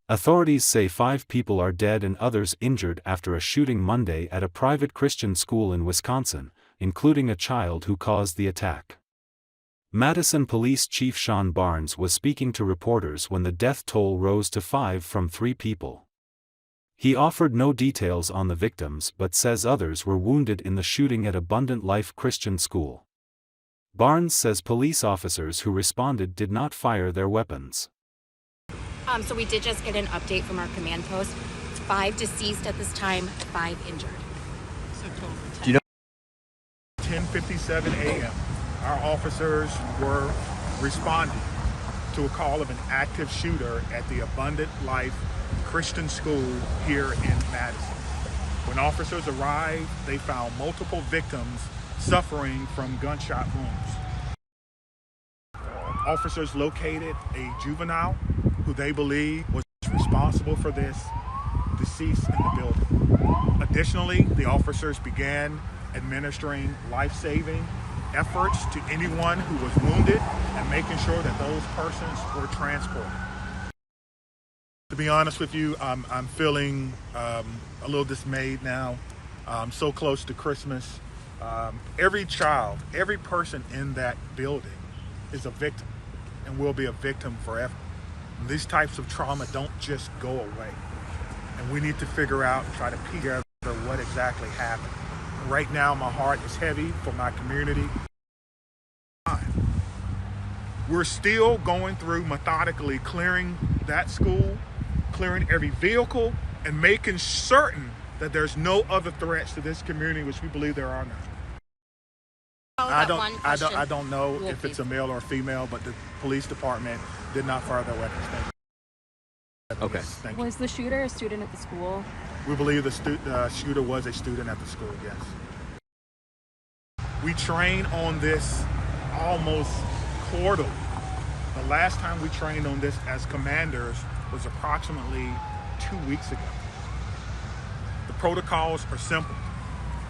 Authorities say 5 people are dead and others injured after a shooting Monday at a private Christian school in Wisconsin, including a child who caused the attack. Madison Police Chief Shon was speaking to reporters when the death toll rose to 5 from 3 people. He offered no details on the victims but says others were wounded in the shooting at Abundant Life Christian School. Barnes says police officers who responded did not fire their weapons. So we did just get an update from our command post. 5 deceased at this time, 5 injured. So total 10. Do you know? 10:57 a.m. Our officers were responding to a call of an active shooter at the Abundant Life Christian School here in Madison. When officers arrived, they found multiple victims suffering from gunshot wounds. Officers located a juvenile who they believe was responsible for this deceased in the building. Additionally, the officers began administering life-saving efforts to anyone who was wounded and making sure that those persons were transported. To be honest with you, I'm feeling a little dismayed now. So close to Christmas. Every child, every person in that building is a victim and will be a victim forever. And these types of trauma don't just go away. And we need to figure out and try to piece together what exactly happened. Right now, my heart is heavy for my community. We're still going through methodically clearing that school, clearing every vehicle, and making certain that there's no other threats to this community, which we believe there are none. I don't know if it's a male or a female, but the police department did not fire their weapons. Okay. Thank you. Was the shooter a student at the school? We believe the shooter was a student at the school, yes. We train on this almost quarterly. The last time we trained on this as commanders was approximately 2 weeks ago. The protocols are simple.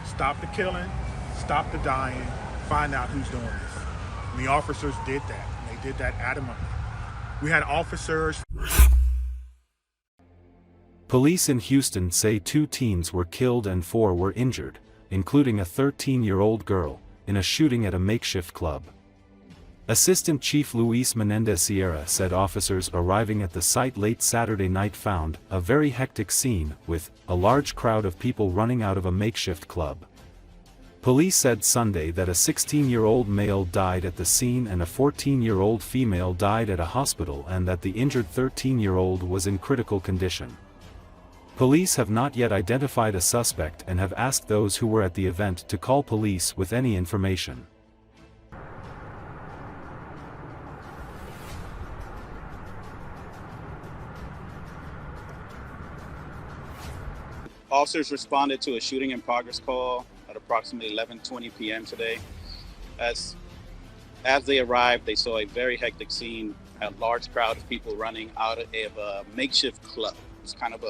Stop the killing, stop the dying, find out who's doing this. And the officers did that, and they did that adamantly. We had officers. Police in Houston say 2 teens were killed and 4 were injured, including a 13-year-old girl, in a shooting at a makeshift club. Assistant Chief Luis Menendez Sierra said officers arriving at the site late Saturday night found a very hectic scene with a large crowd of people running out of a makeshift club. Police said Sunday that a 16-year-old male died at the scene and a 14-year-old female died at a hospital and that the injured 13-year-old was in critical condition. Police have not yet identified a suspect and have asked those who were at the event to call police with any information. Officers responded to a shooting in progress call at approximately 11:20 p.m. today. As they arrived, they saw a very hectic scene, a large crowd of people running out of a makeshift club. It's kind of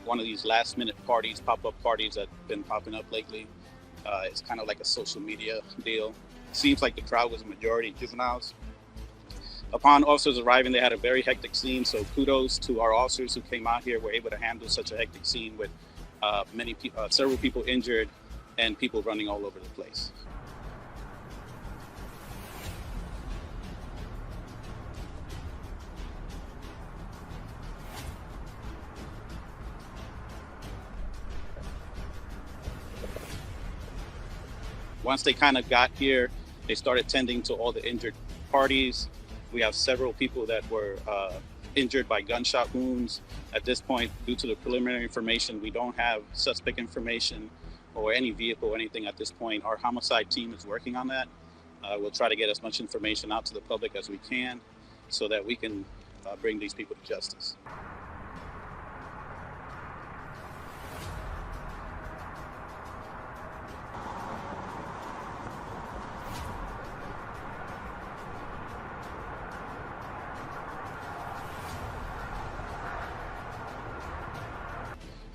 one of these last-minute parties, pop-up parties that have been popping up lately. It's kind of like a social media deal. It seems like the crowd was a majority juveniles. Upon officers arriving, they had a very hectic scene, so kudos to our officers who came out here, were able to handle such a hectic scene with several people injured and people running all over the place. Once they kind of got here, they started tending to all the injured parties. We have several people that were injured by gunshot wounds. At this point, due to the preliminary information, we don't have suspect information or any vehicle or anything at this point. Our homicide team is working on that. We'll try to get as much information out to the public as we can so that we can bring these people to justice.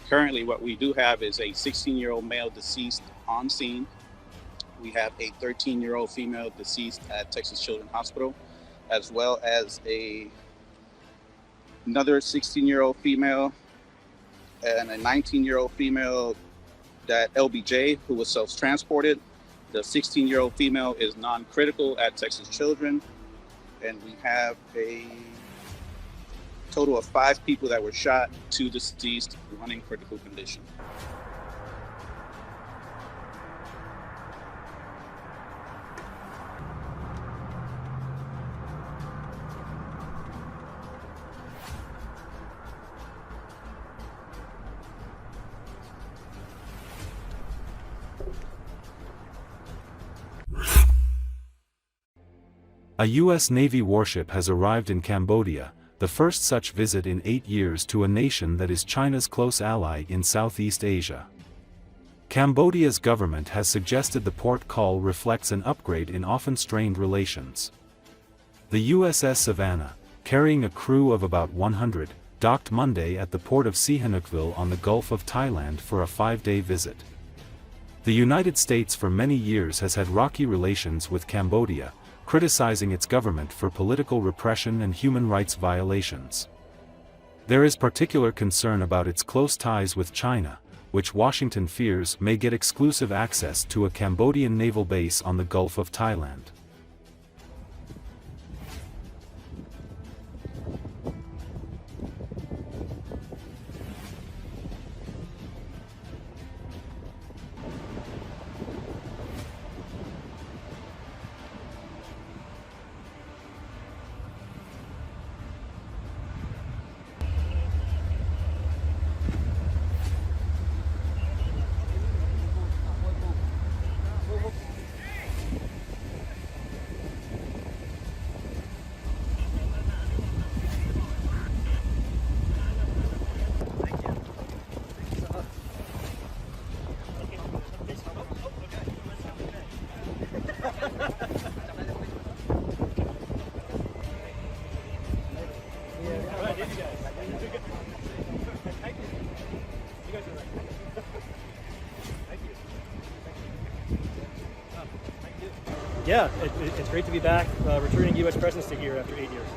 Currently, what we do have is a 16-year-old male deceased on scene. We have a 13-year-old female deceased at Texas Children's Hospital, as well as a another 16-year-old female, and a 19-year-old female that LBJ, who was self-transported. The 16-year-old female is non-critical at Texas Children. And we have a total of 5 people that were shot, 2 deceased, 1 in critical condition. A U.S. Navy warship has arrived in Cambodia, the first such visit in 8 years to a nation that is China's close ally in Southeast Asia. Cambodia's government has suggested the port call reflects an upgrade in often strained relations. The USS Savannah, carrying a crew of about 100, docked Monday at the port of Sihanoukville on the Gulf of Thailand for a 5-day visit. The United States for many years has had rocky relations with Cambodia, criticizing its government for political repression and human rights violations. There is particular concern about its close ties with China, which Washington fears may get exclusive access to a Cambodian naval base on the Gulf of Thailand. Yeah, it's great to be back, returning U.S. presidency here after 8 years.